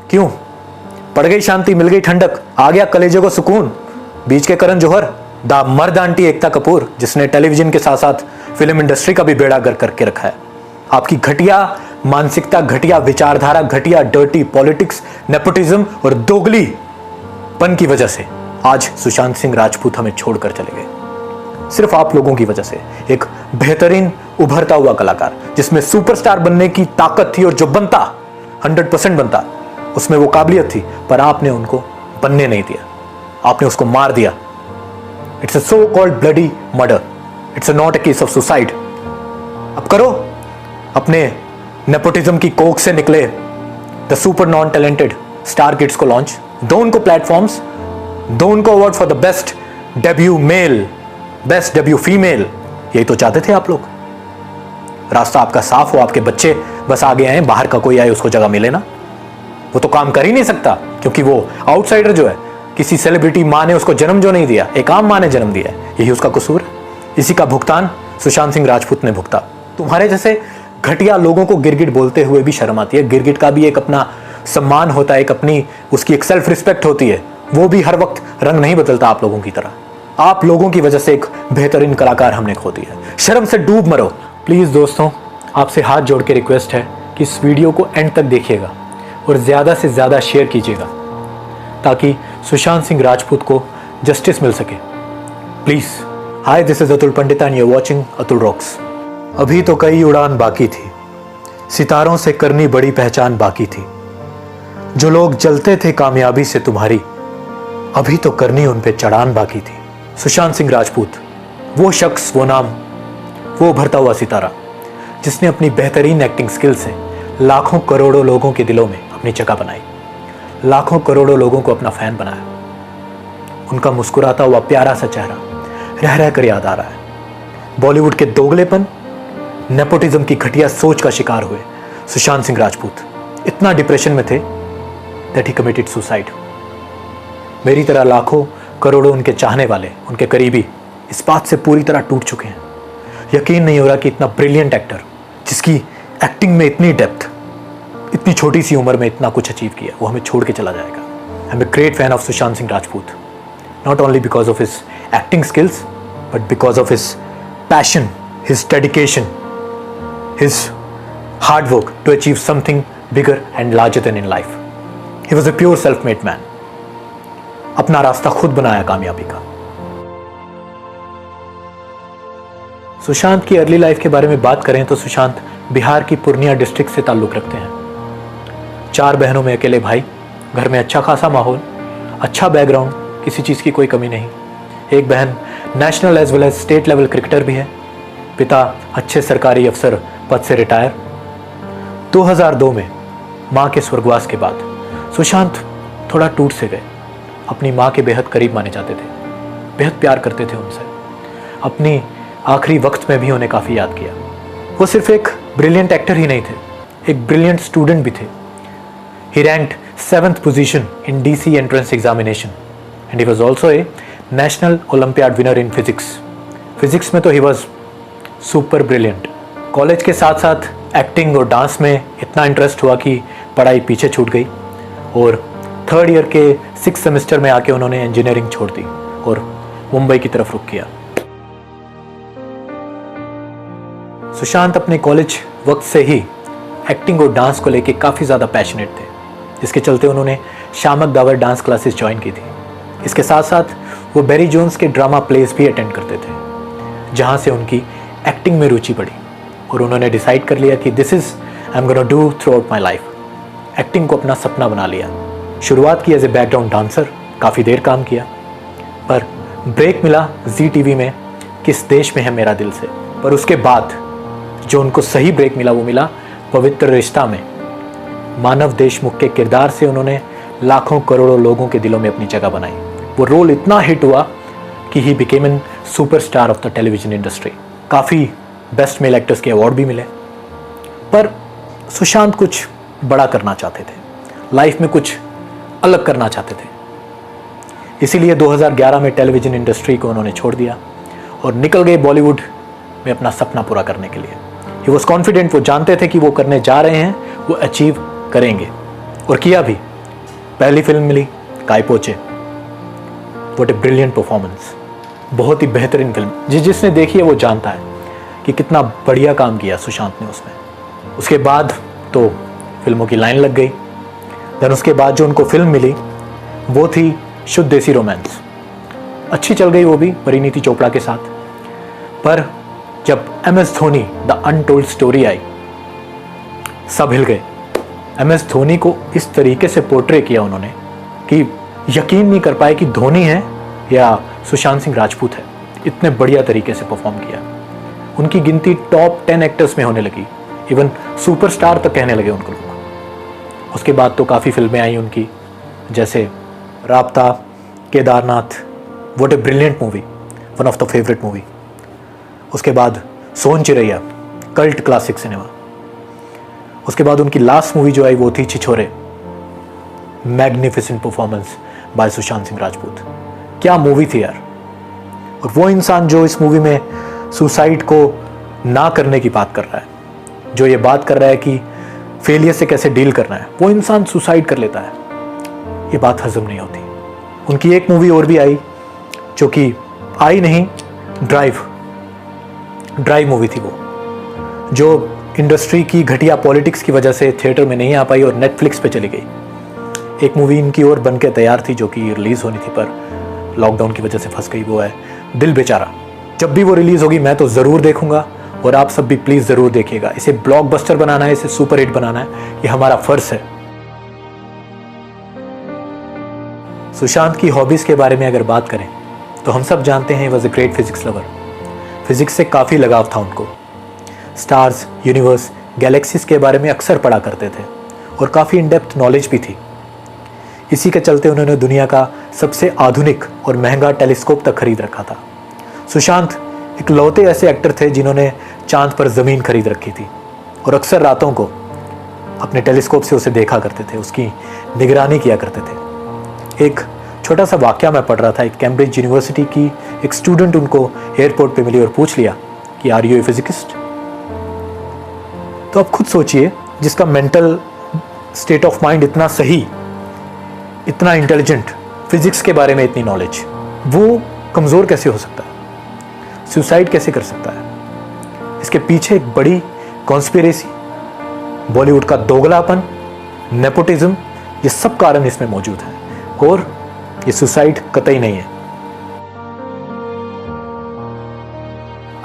क्यों? पड़ गई शांति, मिल गई ठंडक, आ गया कलेजे को सुकून? बीच के करण जौहर, द मर्द आंटी एकता कपूर, जिसने टेलीविजन के साथ साथ फिल्म इंडस्ट्री का भी बेड़ा गर्क करके रखा है। आपकी घटिया मानसिकता, घटिया विचारधारा, घटिया डर्टी पॉलिटिक्स, नेपोटिज्म और दोगलीपन की वजह से आज सुशांत सिंह राजपूत हमें छोड़कर चले गए। सिर्फ आप लोगों की वजह से एक बेहतरीन उभरता हुआ कलाकार, जिसमें सुपरस्टार बनने की ताकत थी और जो बनता 100% बनता, उसमें वो काबिलियत थी, पर आपने उनको बनने नहीं दिया, आपने उसको मार दिया। It's a so called bloody murder, it's not a case of suicide. अब करो अपने नेपोटिज्म की कोख से निकले the super non talented star kids को लॉन्च, दो उनको प्लेटफॉर्म्स, दो उनको award for the best debut male, best debut female. यही तो चाहते थे आप लोग। रास्ता आपका साफ हो, आपके बच्चे बस आगे आए, बाहर का कोई आए उसको जगह मिले ना। वो तो काम कर ही नहीं सकता, क्योंकि वो आउटसाइडर जो है, किसी सेलिब्रिटी माँ ने उसको जन्म जो नहीं दिया, एक आम माँ ने जन्म दिया है, यही उसका कसूर है। इसी का भुगतान सुशांत सिंह राजपूत ने भुगता। तुम्हारे जैसे घटिया लोगों को गिरगिट बोलते हुए भी शर्म आती है। गिरगिट का भी एक अपना सम्मान होता है, एक अपनी उसकी एक सेल्फ रिस्पेक्ट होती है। वो भी हर वक्त रंग नहीं बदलता आप लोगों की तरह। आप लोगों की वजह से एक बेहतरीन कलाकार हमने खो दिया। शर्म से डूब मरो। प्लीज़ दोस्तों, आपसे हाथ जोड़ के रिक्वेस्ट है कि इस वीडियो को एंड तक देखिएगा और ज़्यादा से ज़्यादा शेयर कीजिएगा, ताकि सुशांत सिंह राजपूत को जस्टिस मिल सके। Please. Hi, this is Atul Pandit and you are watching Atul rocks. अभी तो कई उड़ान बाकी थी, सितारों से करनी बड़ी पहचान बाकी थी। जो लोग जलते थे कामयाबी से तुम्हारी, अभी तो करनी उन पे चढ़ान बाकी थी। सुशांत सिंह राजपूत, वो शख्स, वो नाम, वो उभरता हुआ सितारा, जिसने अपनी बेहतरीन एक्टिंग स्किल से लाखों करोड़ों लोगों के दिलों में अपनी जगह बनाई, लाखों करोड़ों लोगों को अपना फैन बनाया। उनका मुस्कुराता हुआ प्यारा सा चेहरा रह रह कर याद आ रहा है। बॉलीवुड के दोगलेपन, नेपोटिज्म की घटिया सोच का शिकार हुए सुशांत सिंह राजपूत इतना डिप्रेशन में थे दैट ही कमिटेड सुसाइड। मेरी तरह लाखों करोड़ों उनके चाहने वाले, उनके करीबी इस बात से पूरी तरह टूट चुके हैं। यकीन नहीं हो रहा कि इतना ब्रिलियंट एक्टर, जिसकी एक्टिंग में इतनी डेप्थ, इतनी छोटी सी उम्र में इतना कुछ अचीव किया, वो हमें छोड़ के चला जाएगा। I am a great fan of Sushant Singh Rajput, not only because of his acting skills, but because of his passion, his dedication, his hard work to achieve something bigger and larger than in life. He was a pure self-made man. अपना रास्ता खुद बनाया कामयाबी का। सुशांत की early life के बारे में बात करें तो सुशांत बिहार की पूर्णिया डिस्ट्रिक्ट से ताल्लुक़ रखते हैं। 4 बहनों में अकेले भाई, घर में अच्छा खासा माहौल, अच्छा बैकग्राउंड, किसी चीज़ की कोई कमी नहीं। एक बहन national as well as state level cricketer भी है। पिता अच्छे सरकारी अफसर पद से रिटायर। 2002 में माँ के स्वर्गवास के बाद सुशांत थोड़ा टूट से गए। अपनी माँ के बेहद करीब माने जाते थे, बेहद प्यार करते थे उनसे। अपनी आखिरी वक्त में भी उन्हें काफ़ी याद किया। वो सिर्फ एक ब्रिलियंट एक्टर ही नहीं थे, एक ब्रिलियंट स्टूडेंट भी थे। He ranked 7th position in DC entrance examination and he was also a national olympiad winner in physics. Physics में तो he was super brilliant. College के साथ साथ एक्टिंग और डांस में इतना इंटरेस्ट हुआ कि पढ़ाई पीछे छूट गई और 3rd ईयर के 6th सेमेस्टर में आके उन्होंने इंजीनियरिंग छोड़ दी और मुंबई की तरफ रुख किया। सुशांत अपने कॉलेज वक्त से ही एक्टिंग और डांस को लेके काफ़ी ज़्यादा पैशनेट थे, जिसके चलते उन्होंने शामक दावर डांस क्लासेस ज्वाइन की थी। इसके साथ साथ वो बैरी जोन्स के ड्रामा प्लेस भी अटेंड करते थे, जहाँ से उनकी एक्टिंग में रुचि बढ़ी और उन्होंने डिसाइड कर लिया कि this is I am gonna do through out my life. Acting को अपना सपना बना लिया। शुरुआत की एज ए बैकग्राउंड डांसर, काफ़ी देर काम किया, पर ब्रेक मिला जी TV में किस देश में है मेरा दिल से। पर उसके बाद जो उनको सही ब्रेक मिला वो मिला पवित्र रिश्ता में। मानव देशमुख के किरदार से उन्होंने लाखों करोड़ों लोगों के दिलों में अपनी जगह बनाई। वो रोल इतना हिट हुआ कि he became an superstar of the television industry. काफ़ी बेस्ट मेल एक्टर्स के अवार्ड भी मिले। पर सुशांत कुछ बड़ा करना चाहते थे, लाइफ में कुछ अलग करना चाहते थे। इसीलिए 2011 में टेलीविजन इंडस्ट्री को उन्होंने छोड़ दिया और निकल गए बॉलीवुड में अपना सपना पूरा करने के लिए। ही वॉज कॉन्फिडेंट, वो जानते थे कि वो करने जा रहे हैं वो अचीव करेंगे और किया भी। पहली फिल्म मिली काय पोचे, व्हाट ए ब्रिलियंट परफॉर्मेंस, बहुत ही बेहतरीन फिल्म। जिसने देखी है वो जानता है कि कितना बढ़िया काम किया सुशांत ने उसमें। उसके बाद तो फिल्मों की लाइन लग गई। देन उसके बाद जो उनको फिल्म मिली वो थी शुद्ध देसी रोमांस। अच्छी चल गई वो भी परिणीति चोपड़ा के साथ। पर जब MS Dhoni the untold story I, सब हिल गए। MS धोनी को इस तरीके से पोर्ट्रे किया उन्होंने कि यकीन नहीं कर पाए कि धोनी है या सुशांत सिंह राजपूत है। इतने बढ़िया तरीके से परफॉर्म किया। उनकी गिनती टॉप 10 एक्टर्स में होने लगी, इवन सुपरस्टार तक कहने लगे उनको लोग। उसके बाद तो काफ़ी फिल्में आई उनकी, जैसे Raabta, Kedarnath, what a brilliant movie, one of the favourite movie. उसके बाद Son Chiriya, cult classic cinema. उसके बाद उनकी लास्ट मूवी जो आई वो थी Chhichhore, magnificent performance by Sushant Singh Rajput. क्या मूवी थी यार। और वो इंसान जो इस मूवी में सुसाइड को ना करने की बात कर रहा है, जो ये बात कर रहा है कि फेलियर से कैसे डील करना है, वो इंसान सुसाइड कर लेता है। ये बात हजम नहीं होती। उनकी एक मूवी और भी आई जो कि आई नहीं, ड्राइव मूवी थी वो, जो इंडस्ट्री की घटिया पॉलिटिक्स की वजह से थिएटर में नहीं आ पाई और नेटफ्लिक्स पे चली गई। एक मूवी इनकी और बन के तैयार थी जो कि रिलीज़ होनी थी पर लॉकडाउन की वजह से फंस गई, वो है दिल बेचारा। जब भी वो रिलीज़ होगी मैं तो ज़रूर देखूंगा और आप सब भी प्लीज़ ज़रूर देखिएगा। इसे ब्लॉकबस्टर बनाना है, इसे सुपर हिट बनाना है, ये हमारा फ़र्ज़ है। सुशांत की हॉबीज़ के बारे में अगर बात करें तो हम सब जानते हैं he was a great physics lover. Physics से काफ़ी लगाव था उनको। स्टार्स, यूनिवर्स, गैलेक्सीज के बारे में अक्सर पढ़ा करते थे और काफ़ी इन डेप्थ नॉलेज भी थी। इसी के चलते उन्होंने दुनिया का सबसे आधुनिक और महंगा टेलीस्कोप तक खरीद रखा था। सुशांत इकलौते ऐसे एक्टर थे जिन्होंने चांद पर ज़मीन खरीद रखी थी और अक्सर रातों को अपने टेलीस्कोप से उसे देखा करते थे, उसकी निगरानी किया करते थे। एक छोटा सा वाकया मैं पढ़ रहा था, एक कैम्ब्रिज यूनिवर्सिटी की एक स्टूडेंट उनको एयरपोर्ट पे मिली और पूछ लिया कि आर यू ए फिजिकिस्ट। तो आप खुद सोचिए, जिसका मेंटल स्टेट ऑफ माइंड इतना सही, इतना इंटेलिजेंट, फिजिक्स के बारे में इतनी नॉलेज, वो कमज़ोर कैसे हो सकता है, सुसाइड कैसे कर सकता है। इसके पीछे एक बड़ी कॉन्स्पिरेसी, बॉलीवुड का दोगलापन, नेपोटिज्म, ये सब कारण इसमें मौजूद है और ये सुसाइड कतई नहीं है।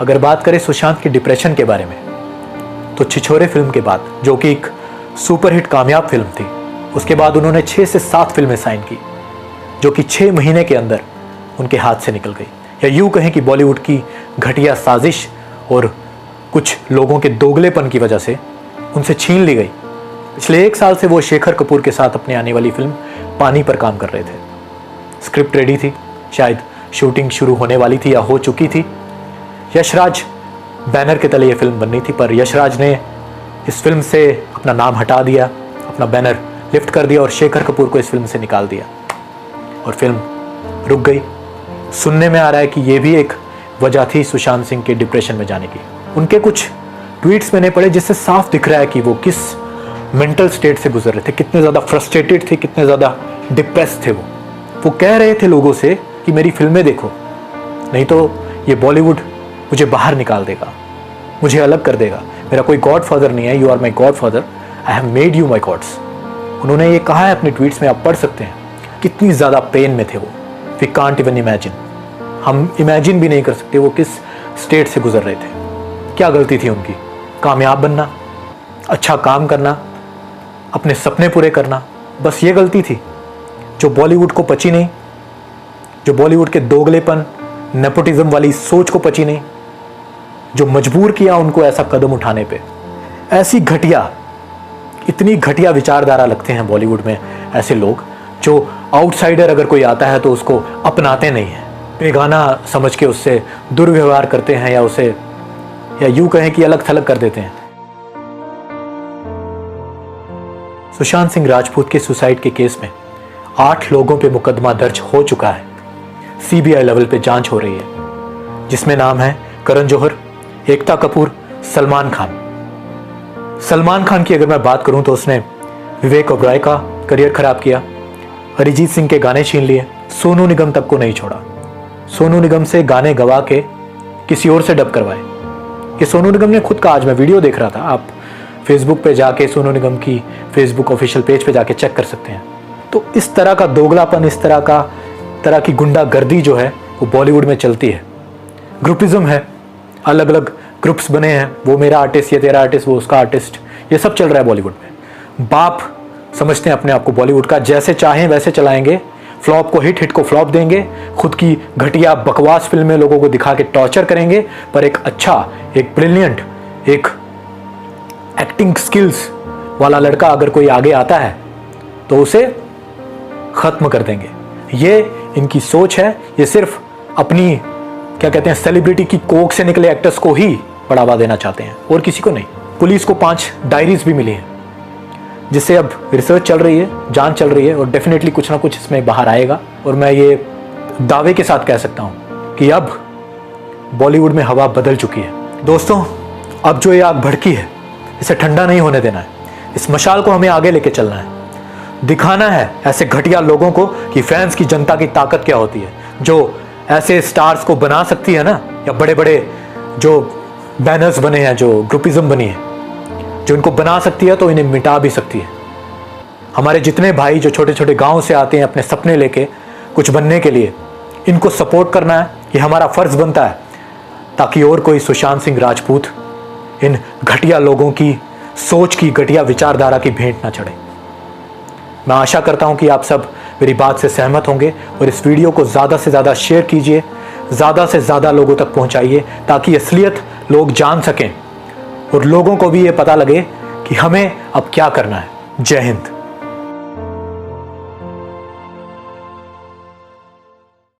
अगर बात करें सुशांत के डिप्रेशन के बारे में तो छिछोरे फिल्म के बाद, जो कि एक सुपरहिट कामयाब फिल्म थी, उसके बाद उन्होंने 6 से 7 फिल्में साइन की जो कि 6 महीने के अंदर उनके हाथ से निकल गई, या यूँ कहें कि बॉलीवुड की घटिया साजिश और कुछ लोगों के दोगलेपन की वजह से उनसे छीन ली गई। पिछले 1 साल से वो शेखर कपूर के साथ अपनी आने वाली फिल्म पानी पर काम कर रहे थे। स्क्रिप्ट रेडी थी, शायद शूटिंग शुरू होने वाली थी या हो चुकी थी। यशराज बैनर के तले ये फिल्म बननी थी, पर यशराज ने इस फिल्म से अपना नाम हटा दिया, अपना बैनर लिफ्ट कर दिया और शेखर कपूर को इस फिल्म से निकाल दिया और फिल्म रुक गई। सुनने में आ रहा है कि ये भी एक वजह थी सुशांत सिंह के डिप्रेशन में जाने की। उनके कुछ ट्वीट्स मैंने पढ़े जिससे साफ दिख रहा है कि वो किस मेंटल स्टेट से गुजर रहे थे, कितने ज़्यादा फ्रस्ट्रेटेड थे, कितने ज़्यादा डिप्रेस थे। वो कह रहे थे लोगों से कि मेरी फिल्में देखो, नहीं तो ये बॉलीवुड मुझे बाहर निकाल देगा, मुझे अलग कर देगा। मेरा कोई गॉड फादर नहीं है, you are my godfather, I have made you my gods. उन्होंने ये कहा है अपने ट्वीट्स में, आप पढ़ सकते हैं। कितनी ज़्यादा पेन में थे वो, वी कांट इवन इमेजिन। हम इमेजिन भी नहीं कर सकते वो किस स्टेट से गुजर रहे थे। क्या गलती थी उनकी? कामयाब बनना, अच्छा काम करना, अपने सपने पूरे करना, बस ये गलती थी जो बॉलीवुड को पची नहीं, जो बॉलीवुड के दोगलेपन, नेपोटिज्म वाली सोच को पची नहीं, जो मजबूर किया उनको ऐसा कदम उठाने पे। ऐसी घटिया, इतनी घटिया विचारधारा लगते हैं बॉलीवुड में ऐसे लोग जो आउटसाइडर अगर कोई आता है तो उसको अपनाते नहीं हैं, बेगाना समझ के उससे दुर्व्यवहार करते हैं या उसे, या यूं कहें कि अलग थलग कर देते हैं। सुशांत सिंह राजपूत के सुसाइड के केस में 8 लोगों पे मुकदमा दर्ज हो चुका है। सीबीआई लेवल पे जांच हो रही है, जिसमें नाम है करण जौहर, एकता कपूर, सलमान खान। सलमान खान की अगर मैं बात करूं तो उसने विवेक ओबरॉय का करियर खराब किया, अरिजीत सिंह के गाने छीन लिए, सोनू निगम तक को नहीं छोड़ा। सोनू निगम से गाने गवा के किसी और से डब करवाए। ये सोनू निगम ने खुद कहा, आज मैं वीडियो देख रहा था, आप फेसबुक पे जाके सोनू निगम की फेसबुक ऑफिशियल पेज पे जाके चेक कर सकते हैं। तो इस तरह का दोगलापन, इस तरह की गुंडागर्दी जो है वो बॉलीवुड में चलती है। ग्रुपिज्म है, अलग अलग ग्रुप्स बने हैं, वो मेरा आर्टिस्ट, ये तेरा आर्टिस्ट, वो उसका आर्टिस्ट, ये सब चल रहा है बॉलीवुड में। बाप समझते हैं अपने आप को बॉलीवुड का, जैसे चाहें वैसे चलाएंगे, फ्लॉप को हिट, हिट को फ्लॉप देंगे, खुद की घटिया बकवास फिल्में लोगों को दिखा के टॉर्चर करेंगे, पर एक अच्छा, एक ब्रिलियंट, एक एक्टिंग स्किल्स वाला लड़का अगर कोई आगे आता है तो उसे खत्म कर देंगे। ये इनकी सोच है। ये सिर्फ अपनी क्या कहते हैं सेलिब्रिटी की कोख से निकले एक्टर्स को ही बढ़ावा देना चाहते हैं और किसी को नहीं। पुलिस को 5 डायरीज भी मिली हैं, जिससे अब रिसर्च चल रही है, जांच चल रही है और डेफिनेटली कुछ ना कुछ इसमें बाहर आएगा। और मैं ये दावे के साथ कह सकता हूं कि अब बॉलीवुड में हवा बदल चुकी है। दोस्तों, अब जो ये आग भड़की है, इसे ठंडा नहीं होने देना है। इस मशाल को हमें आगे लेके चलना है, दिखाना है ऐसे घटिया लोगों को कि फैंस की जनता की ताकत क्या होती है, जो ऐसे स्टार्स को बना सकती है ना, या बड़े बड़े जो बैनर्स बने हैं, जो ग्रुपिज्म बनी है, जो इनको बना सकती है तो इन्हें मिटा भी सकती है। हमारे जितने भाई जो छोटे छोटे गांव से आते हैं अपने सपने लेके कुछ बनने के लिए, इनको सपोर्ट करना है, ये हमारा फर्ज बनता है, ताकि और कोई सुशांत सिंह राजपूत इन घटिया लोगों की सोच की, घटिया विचारधारा की भेंट ना चढ़े। मैं आशा करता हूं कि आप सब मेरी बात से सहमत होंगे और इस वीडियो को ज़्यादा से ज़्यादा शेयर कीजिए, ज़्यादा से ज़्यादा लोगों तक पहुंचाइए, ताकि असलियत लोग जान सकें और लोगों को भी ये पता लगे कि हमें अब क्या करना है। जय हिंद।